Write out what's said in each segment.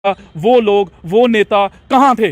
वो लोग, वो नेता कहाँ थे?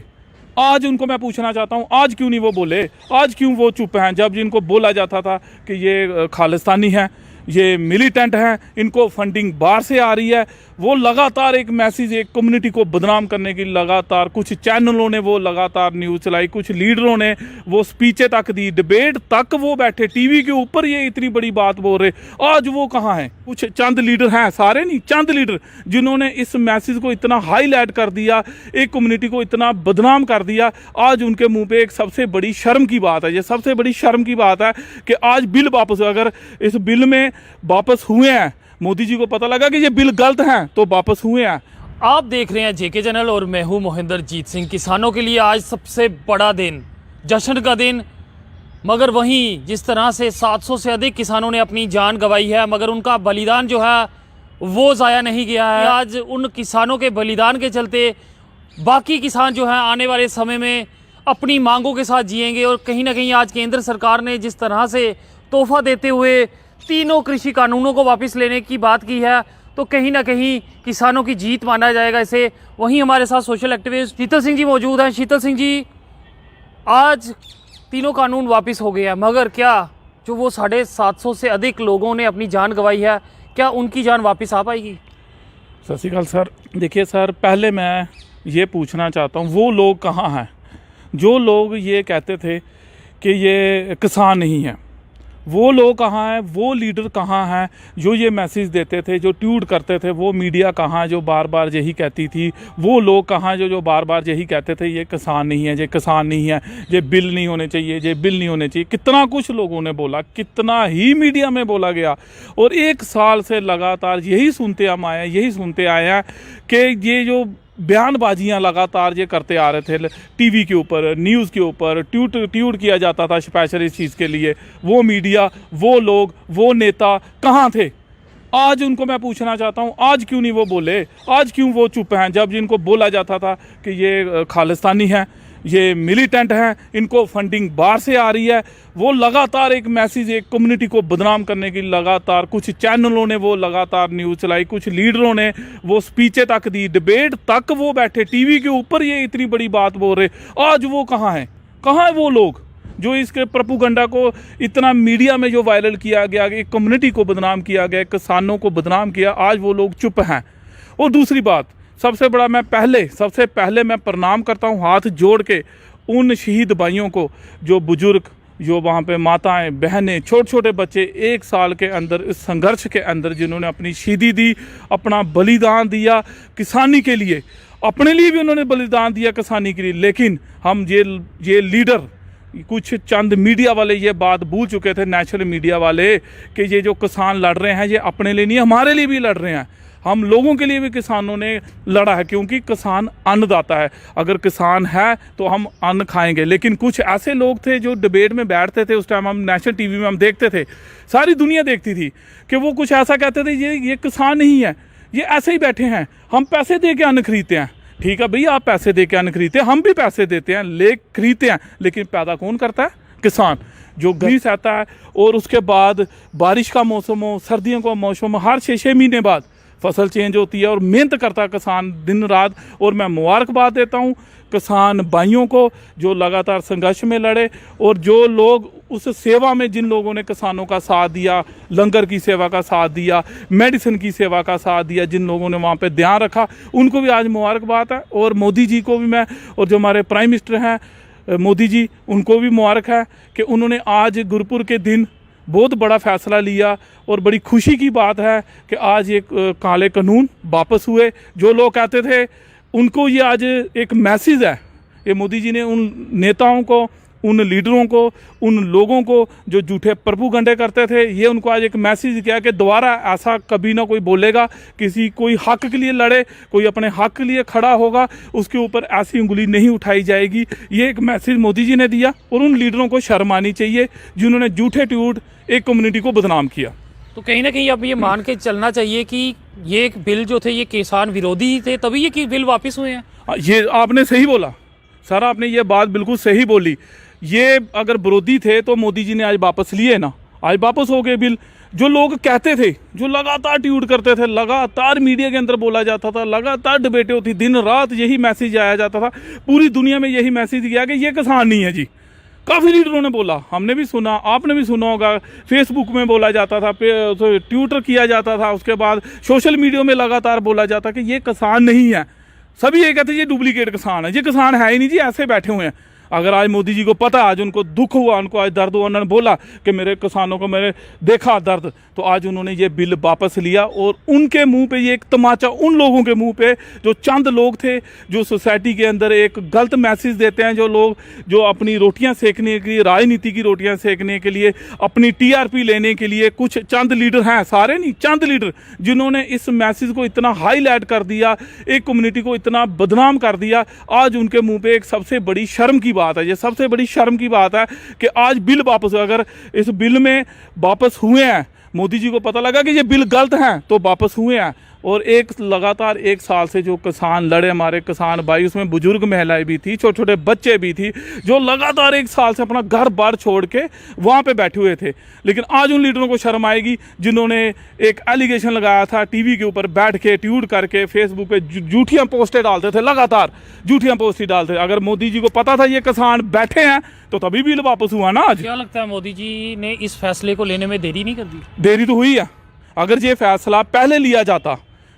आज उनको मैं पूछना चाहता हूँ, आज क्यों नहीं वो बोले? आज क्यों वो चुप हैं जब जिनको बोला जाता था कि ये खालिस्तानी हैं, ये मिलिटेंट हैं, इनको फंडिंग बाहर से आ रही है? वो लगातार एक मैसेज, एक कम्युनिटी को बदनाम करने की लगातार कुछ चैनलों ने वो लगातार न्यूज़ चलाई, कुछ लीडरों ने वो स्पीचें तक दी, डिबेट तक वो बैठे टीवी के ऊपर ये इतनी बड़ी बात बोल रहे। आज वो कहाँ हैं? कुछ चंद लीडर हैं, सारे नहीं, चंद लीडर जिन्होंने इस मैसेज को इतना हाईलाइट कर दिया, एक कम्युनिटी को इतना बदनाम कर दिया। आज उनके मुंह पे एक सबसे बड़ी शर्म की बात है, ये सबसे बड़ी शर्म की बात है कि आज बिल वापस, अगर इस बिल में वापस हुए हैं, मोदी जी को पता लगा कि ये बिल गलत हैं तो वापस हुए हैं। आप देख रहे हैं जेके चैनल और मैं हूं मोहिंदर जीत सिंह। किसानों के लिए आज सबसे बड़ा दिन, जश्न का दिन, मगर वहीं जिस तरह से 700 से अधिक किसानों ने अपनी जान गंवाई है, मगर उनका बलिदान जो है वो ज़ाया नहीं गया है। आज उन किसानों के बलिदान के चलते बाकी किसान जो हैं आने वाले समय में अपनी मांगों के साथ जिएंगे। और कहीं ना कहीं आज केंद्र सरकार ने जिस तरह से तोहफा देते हुए तीनों कृषि कानूनों को वापस लेने की बात की है, तो कहीं ना कहीं किसानों की जीत माना जाएगा इसे। वहीं हमारे साथ सोशल एक्टिविस्ट शीतल सिंह जी मौजूद हैं। शीतल सिंह जी, आज तीनों कानून वापस हो गए हैं, मगर क्या जो वो 750 से अधिक लोगों ने अपनी जान गंवाई है, क्या उनकी जान वापस आ पाएगी? सत श्री अकाल सर। देखिए सर, पहले मैं ये पूछना चाहता हूँ, वो लोग कहाँ हैं जो लोग ये कहते थे कि ये किसान नहीं है? वो लोग कहाँ हैं? वो लीडर कहाँ हैं जो ये मैसेज देते थे, जो ट्वीट करते थे? वो मीडिया कहाँ जो बार बार यही कहती थी? वो लोग कहाँ जो बार बार यही कहते थे ये किसान नहीं है, ये किसान नहीं है, ये बिल नहीं होने चाहिए, ये बिल नहीं होने चाहिए? कितना कुछ लोगों ने बोला, कितना ही मीडिया में बोला गया, और 1 साल से लगातार यही सुनते हम आए हैं, यही सुनते आए हैं कि ये जो बयानबाजियां लगातार ये करते आ रहे थे टीवी के ऊपर, न्यूज़ के ऊपर, ट्वीट किया जाता था स्पेशल इस चीज़ के लिए। वो मीडिया, वो लोग, वो नेता कहाँ थे? आज उनको मैं पूछना चाहता हूँ, आज क्यों नहीं वो बोले? आज क्यों वो चुप हैं जब जिनको बोला जाता था कि ये खालिस्तानी हैं, ये मिलिटेंट हैं, इनको फंडिंग बाहर से आ रही है? वो लगातार एक मैसेज, एक कम्युनिटी को बदनाम करने की लगातार कुछ चैनलों ने वो लगातार न्यूज़ चलाई, कुछ लीडरों ने वो स्पीचें तक दी, डिबेट तक वो बैठे टीवी के ऊपर ये इतनी बड़ी बात बोल रहे। आज वो कहाँ हैं? कहाँ है वो लोग जो इसके प्रोपेगेंडा को इतना मीडिया में जो वायरल किया गया, एक कम्युनिटी को बदनाम किया गया, किसानों को बदनाम किया? आज वो लोग चुप हैं। और दूसरी बात, सबसे बड़ा, मैं सबसे पहले मैं प्रणाम करता हूँ हाथ जोड़ के उन शहीद भाइयों को, जो बुजुर्ग, जो वहाँ पे माताएं, बहनें, छोटे छोटे बच्चे 1 साल के अंदर इस संघर्ष के अंदर जिन्होंने अपनी शहीदी दी, अपना बलिदान दिया किसानी के लिए। अपने लिए भी उन्होंने बलिदान दिया किसानी के लिए। लेकिन हम ये लीडर, कुछ चंद मीडिया वाले ये बात भूल चुके थे, नेशनल मीडिया वाले, कि ये जो किसान लड़ रहे हैं ये अपने लिए नहीं, हमारे लिए भी लड़ रहे हैं। हम लोगों के लिए भी किसानों ने लड़ा है, क्योंकि किसान अन्नदाता है। अगर किसान है तो हम अन्न खाएंगे। लेकिन कुछ ऐसे लोग थे जो डिबेट में बैठते थे, उस टाइम हम नेशनल टीवी में हम देखते थे, सारी दुनिया देखती थी, कि वो कुछ ऐसा कहते थे ये किसान नहीं है, ये ऐसे ही बैठे हैं, हम पैसे दे के अन्न खरीदते हैं। ठीक है भैया, आप पैसे दे के अन्न खरीदते हैं, हम भी पैसे देते हैं, खरीदते हैं, लेकिन पैदा कौन करता है? किसान, जो गर्मी सहता है। और उसके बाद बारिश का मौसम हो, सर्दियों का मौसम हो, हर 6-6 महीने बाद फसल चेंज होती है और मेहनत करता है किसान दिन रात। और मैं मुबारकबाद देता हूँ किसान भाइयों को जो लगातार संघर्ष में लड़े, और जो लोग उस सेवा में, जिन लोगों ने किसानों का साथ दिया, लंगर की सेवा का साथ दिया, मेडिसिन की सेवा का साथ दिया, जिन लोगों ने वहाँ पे ध्यान रखा, उनको भी आज मुबारकबाद है। और मोदी जी को भी मैं, और जो हमारे प्राइम मिनिस्टर हैं मोदी जी, उनको भी मुबारक है कि उन्होंने आज गुरुपुर के दिन बहुत बड़ा फैसला लिया। और बड़ी खुशी की बात है कि आज ये काले कानून वापस हुए। जो लोग कहते थे उनको ये आज एक मैसेज है, ये मोदी जी ने उन नेताओं को, उन लीडरों को, उन लोगों को जो झूठे प्रोपेगेंडे करते थे, ये उनको आज एक मैसेज किया कि दोबारा ऐसा कभी ना कोई बोलेगा, कोई हक के लिए लड़े, कोई अपने हक के लिए खड़ा होगा, उसके ऊपर ऐसी उंगली नहीं उठाई जाएगी। ये एक मैसेज मोदी जी ने दिया। और उन लीडरों को शर्म आनी चाहिए जिन्होंने झूठे ट्वीट एक कम्युनिटी को बदनाम किया। तो कहीं ना कहीं अब ये मान के चलना चाहिए कि ये एक बिल जो थे ये किसान विरोधी ही थे, तभी ये बिल वापस हुए हैं। ये आपने सही बोला सर, आपने ये बात बिल्कुल सही बोली। ये अगर विरोधी थे तो मोदी जी ने आज वापस लिए ना, आज वापस हो गए बिल। जो लोग कहते थे, जो लगातार ट्वीट करते थे, लगातार मीडिया के अंदर बोला जाता था, लगातार डिबेटें होती, दिन रात यही मैसेज आया जाता था, पूरी दुनिया में यही मैसेज गया कि ये किसान नहीं है जी। काफ़ी लीडरों ने बोला, हमने भी सुना, आपने भी सुना होगा, फेसबुक में बोला जाता था, ट्विटर किया जाता था, उसके बाद सोशल मीडिया में लगातार बोला जाता कि ये किसान नहीं है। सभी ये कहते हैं ये डुप्लीकेट किसान है, ये किसान है ही नहीं जी, ऐसे बैठे हुए हैं। अगर आज मोदी जी को पता, आज उनको दुख हुआ, उनको आज दर्द हुआ, उन्होंने बोला कि मेरे किसानों को मैंने देखा दर्द, तो आज उन्होंने ये बिल वापस लिया। और उनके मुंह पे ये एक तमाचा, उन लोगों के मुंह पे जो चंद लोग थे जो सोसाइटी के अंदर एक गलत मैसेज देते हैं, जो लोग जो अपनी रोटियां सेकने के लिए, राजनीति की रोटियां सेकने के लिए, अपनी टीआरपी लेने के लिए, कुछ चंद लीडर हैं, सारे नहीं, चंद लीडर जिन्होंने इस मैसेज को इतना हाईलाइट कर दिया, एक कम्युनिटी को इतना बदनाम कर दिया। आज उनके मुंह पे एक सबसे बड़ी शर्म की बात है, ये सबसे बड़ी शर्म की बात है कि आज बिल वापस, अगर इस बिल में वापस हुए हैं, मोदी जी को पता लगा कि ये बिल गलत हैं तो वापस हुए हैं। और एक लगातार 1 साल से जो किसान लड़े, हमारे किसान भाई, उसमें बुजुर्ग महिलाएं भी थी, छोटे छोटे बच्चे भी थी, जो लगातार 1 साल से अपना घर बार छोड़ के वहाँ पे बैठे हुए थे। लेकिन आज उन लीडरों को शर्म आएगी जिन्होंने एक एलिगेशन लगाया था, टीवी के ऊपर बैठ के ट्वीट करके, फेसबुक पे झूठियाँ पोस्टें डालते थे, लगातार झूठियाँ पोस्टें डालते थे। अगर मोदी जी को पता था ये किसान बैठे हैं तो तभी बिल वापस हुआ ना। आज क्या लगता है मोदी जी ने इस फैसले को लेने में देरी नहीं कर दी? देरी तो हुई है। अगर ये फैसला पहले लिया जाता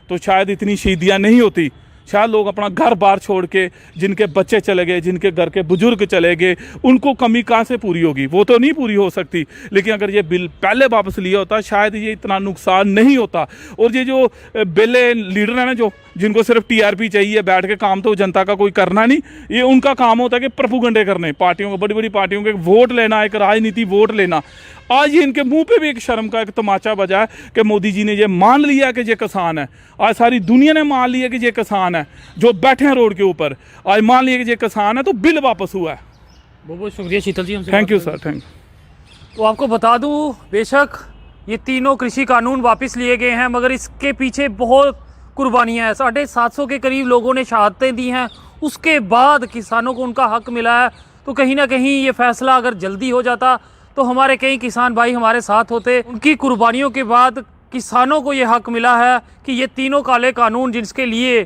तो शायद इतनी शहीदियाँ नहीं होती, शायद लोग अपना घर बार छोड़ के, जिनके बच्चे चले गए, जिनके घर के बुजुर्ग चले गए, उनको कमी कहाँ से पूरी होगी? वो तो नहीं पूरी हो सकती। लेकिन अगर ये बिल पहले वापस लिया होता शायद ये इतना नुकसान नहीं होता। और ये जो बेले लीडर हैं ना, जो जिनको सिर्फ टीआरपी चाहिए, बैठ के काम तो जनता का कोई करना नहीं, ये उनका काम होता है कि प्रोपेगेंडे करने, पार्टियों को, बड़ी बड़ी पार्टियों के वोट लेना, एक राजनीति वोट लेना। आज ये इनके मुंह पे भी एक शर्म का एक तमाचा बजा है कि मोदी जी ने ये मान लिया कि ये किसान है। आज सारी दुनिया ने मान लिया कि ये किसान है, जो बैठे हैं रोड के ऊपर, आज मान लिया कि ये किसान है, तो बिल वापस हुआ है। बहुत बहुत शुक्रिया शीतल जी, हमसे थैंक यू बात करने सर, थैंक का। तो आपको बता दूं, बेशक ये तीनों कृषि कानून वापस लिए गए हैं, मगर इसके पीछे बहुत कुर्बानियां हैं। 750 के करीब लोगों ने शहादतें दी हैं, उसके बाद किसानों को उनका हक मिला है। तो कहीं ना कहीं ये फैसला अगर जल्दी हो जाता तो हमारे कई किसान भाई हमारे साथ होते। उनकी कुर्बानियों के बाद किसानों को ये हक मिला है कि ये तीनों काले कानून, जिसके लिए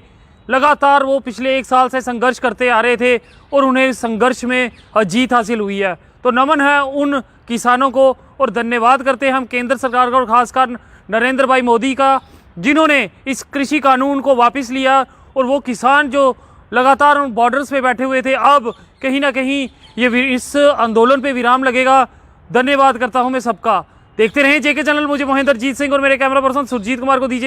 लगातार वो पिछले 1 साल से संघर्ष करते आ रहे थे, और उन्हें इस संघर्ष में जीत हासिल हुई है। तो नमन है उन किसानों को, और धन्यवाद करते हैं हम केंद्र सरकार का और खासकर नरेंद्र भाई मोदी का, जिन्होंने इस कृषि कानून को वापस लिया। और वो किसान जो लगातार उन बॉर्डर्स पे बैठे हुए थे, अब कहीं ना कहीं ये इस आंदोलन पे विराम लगेगा। धन्यवाद करता हूं मैं सबका। देखते रहें जेके चैनल। मुझे महेंद्र जीत सिंह और मेरे कैमरा पर्सन सुरजीत कुमार को दीजिए।